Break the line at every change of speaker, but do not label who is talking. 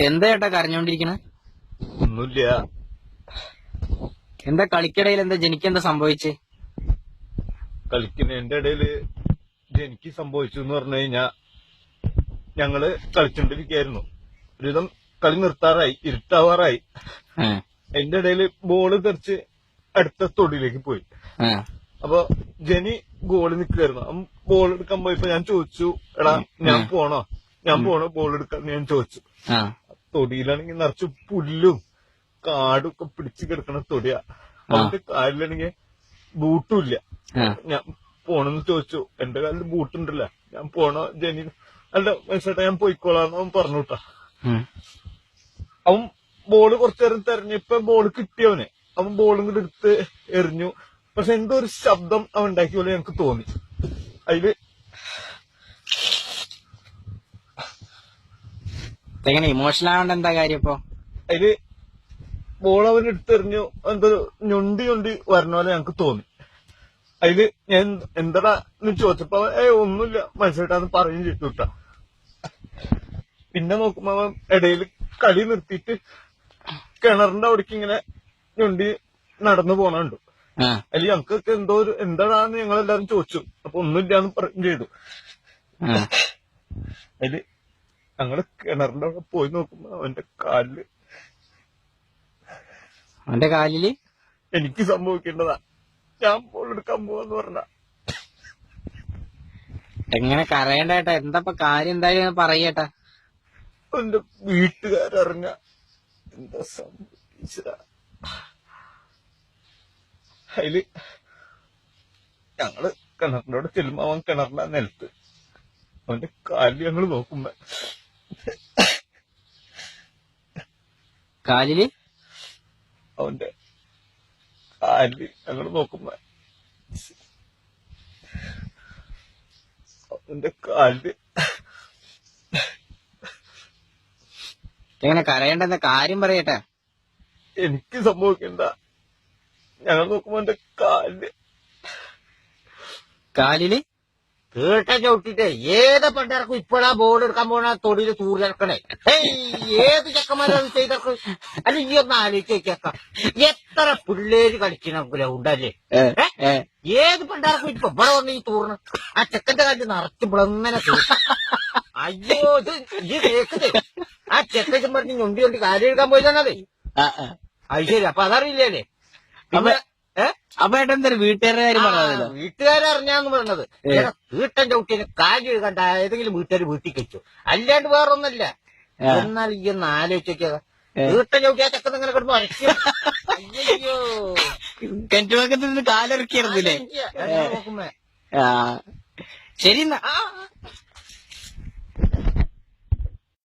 എന്താ ചേട്ടാ കരഞ്ഞോണ്ടിരിക്കണ?
ഒന്നുമില്ല.
എന്താ കളിക്കിടയിൽ എന്താ ജനിക്കെന്താ സംഭവിച്ചേ?
കളിക്കുന്നതിന്റെ ഇടയില് എനിക്ക് സംഭവിച്ചു എന്ന് പറഞ്ഞു കഴിഞ്ഞാ, ഞങ്ങള് കളിച്ചോണ്ടിരിക്കായിരുന്നു. ഒരുവിധം കളി നിർത്താറായി, ഇരുട്ടാവാറായി. അതിന്റെ ഇടയില് ബോള് തെറിച്ച് അടുത്ത തൊടിയിലേക്ക് പോയി. അപ്പൊ ജനി ഗോളി നിൽക്കുമായിരുന്നു. ബോൾ എടുക്കാൻ പോയപ്പോ ഞാൻ ചോദിച്ചു, എടാ ഞാൻ പോണോ ബോൾ എടുക്കാൻ ഞാൻ ചോദിച്ചു. തൊടിയിലാണെങ്കിൽ നിറച്ച് പുല്ലും കാടും ഒക്കെ പിടിച്ചു കിടക്കണ തൊടിയാ. അവന്റെ കാലിലാണെങ്കിൽ ബൂട്ടും ഇല്ല. ഞാൻ പോണെന്ന് ചോദിച്ചു. എന്റെ കാലിൽ ബൂട്ടുണ്ടല്ല, ഞാൻ പോണോ ജനി? അല്ല മനസ്സിലായിട്ടാ, ഞാൻ പോയിക്കോളാന്ന് അവൻ പറഞ്ഞു കേട്ടാ. അവൻ ബോള് കുറച്ചു നേരം തെരഞ്ഞപ്പോ ബോള് കിട്ടിയവന്. അവൻ ബോളും കൂടെ എടുത്ത് എറിഞ്ഞു. പക്ഷെ എന്തോ ഒരു ശബ്ദം അവൻ ഉണ്ടാക്കിയ പോലെ ഞങ്ങക്ക് തോന്നി. അതില്
എങ്ങനെ ഇമോഷണൽ ആവേണ്ട എന്താ കാര്യം ഇപ്പൊ?
അതില് ബോൾ അവൻ എടുത്തെറിഞ്ഞു. എന്തോ ഞൊണ്ടി വരണ പോലെ ഞങ്ങക്ക് തോന്നി. അതില് ഞാൻ എന്താടാ എന്ന് ചോദിച്ചപ്പോ ഒന്നുമില്ല മനസ്സിലായിട്ടാന്ന് പറയുകയും ചെയ്തു കേട്ടാ. പിന്നെ നോക്കുമ്പോ അവൻ ഇടയിൽ കളി നിർത്തിയിട്ട് കിണറിന്റെ അവിടേക്ക് ഇങ്ങനെ ഞൊണ്ടി നടന്നു പോണുണ്ട്. അതിൽ ഞങ്ങൾക്കൊക്കെ എന്തോ ഒരു എന്താടാന്ന് ഞങ്ങളെല്ലാരും ചോദിച്ചു. അപ്പൊ ഒന്നുമില്ലാന്ന് പറയുകയും ചെയ്തു. അതില് ഞങ്ങള് കിണറിന്റെ അവിടെ പോയി നോക്കുമ്പോ അവന്റെ കാലില് എനിക്ക് സംഭവിക്കേണ്ടതാ. ഞാൻ ബോൾ എടുക്കാൻ പോവാന്ന് പറഞ്ഞ.
എങ്ങനെ കരയണ്ടേട്ടാ? എന്താ കാര്യം എന്തായാലും പറയേട്ടാ.
എന്റെ വീട്ടുകാരറിഞ്ഞ എന്താ സംഭവിച്ച? അതില് ഞങ്ങള് കിണറിന്റെ അവിടെ ചെല്ലുമ്പോ അവൻ കിണറിന്റെ നിലത്ത്. അവന്റെ കാലില് ഞങ്ങള് നോക്കുമ്പോ അവന്റെ കാലില് ഞങ്ങള് നോക്കുമ്പോ അവന്റെ കാലില്
എങ്ങനെ കരയേണ്ടെന്ന കാര്യം പറയട്ടെ.
എനിക്ക് സംഭവിക്കണ്ട. ഞങ്ങൾ നോക്കുമ്പോ എന്റെ കാലില്
കേട്ട ചവിട്ടിട്ട് ഏത് പണ്ടാർക്കും ഇപ്പോഴാ ബോൾ എടുക്കാൻ പോണ തൊടിയില് തൂറിറക്കണേ. ഏത് ചെക്കന്മാരത് ചെയ്തർക്ക്? അല്ല ഈ ഒന്ന് ആലോചിച്ചേക്കാം. എത്ര പിള്ളേര് കളിക്കണ ഗ്രൗണ്ടല്ലേ? ഏത് പണ്ടാർക്കും ഇപ്പൊ ഇവിടെ വന്ന് ഈ തൂറിന് ആ ചെക്കന്റെ കാലിൽ നിറച്ചുമ്പോഴെങ്ങനെ അയ്യോ ഇത് ഈ കേക്കത് ആ ചെക്കൻ പറഞ്ഞ് ഞൊണ്ടി കാര്യം എടുക്കാൻ പോയതാണതേ. അത് ശരി, അപ്പൊ അതറിയില്ലേ? പിന്നെ
അപ്പൊ ഏട്ടാ എന്താ വീട്ടുകാരുടെ കാര്യം പറഞ്ഞത്?
വീട്ടുകാരറിഞ്ഞാന്ന് പറഞ്ഞത് വീട്ടൻ ചവിട്ടിന് കാര്യം കണ്ട ഏതെങ്കിലും വീട്ടുകാർ വീട്ടിൽ വെച്ചു, അല്ലാണ്ട് വേറൊന്നല്ല. എന്നാൽ ഈ ഒന്ന് ആലോചിച്ചേക്ക, വീട്ടൻ ചവിട്ടിയാ ചെക്കൻ ഇങ്ങനെ കിടന്നു അരയ്ക്കും. അയ്യോ
കെറ്റുവക്കത്തിൽ നിന്ന് കാലിറക്കിയിരുന്നില്ലേ?
നോക്കുമ്പോ
ശരി എന്നാ.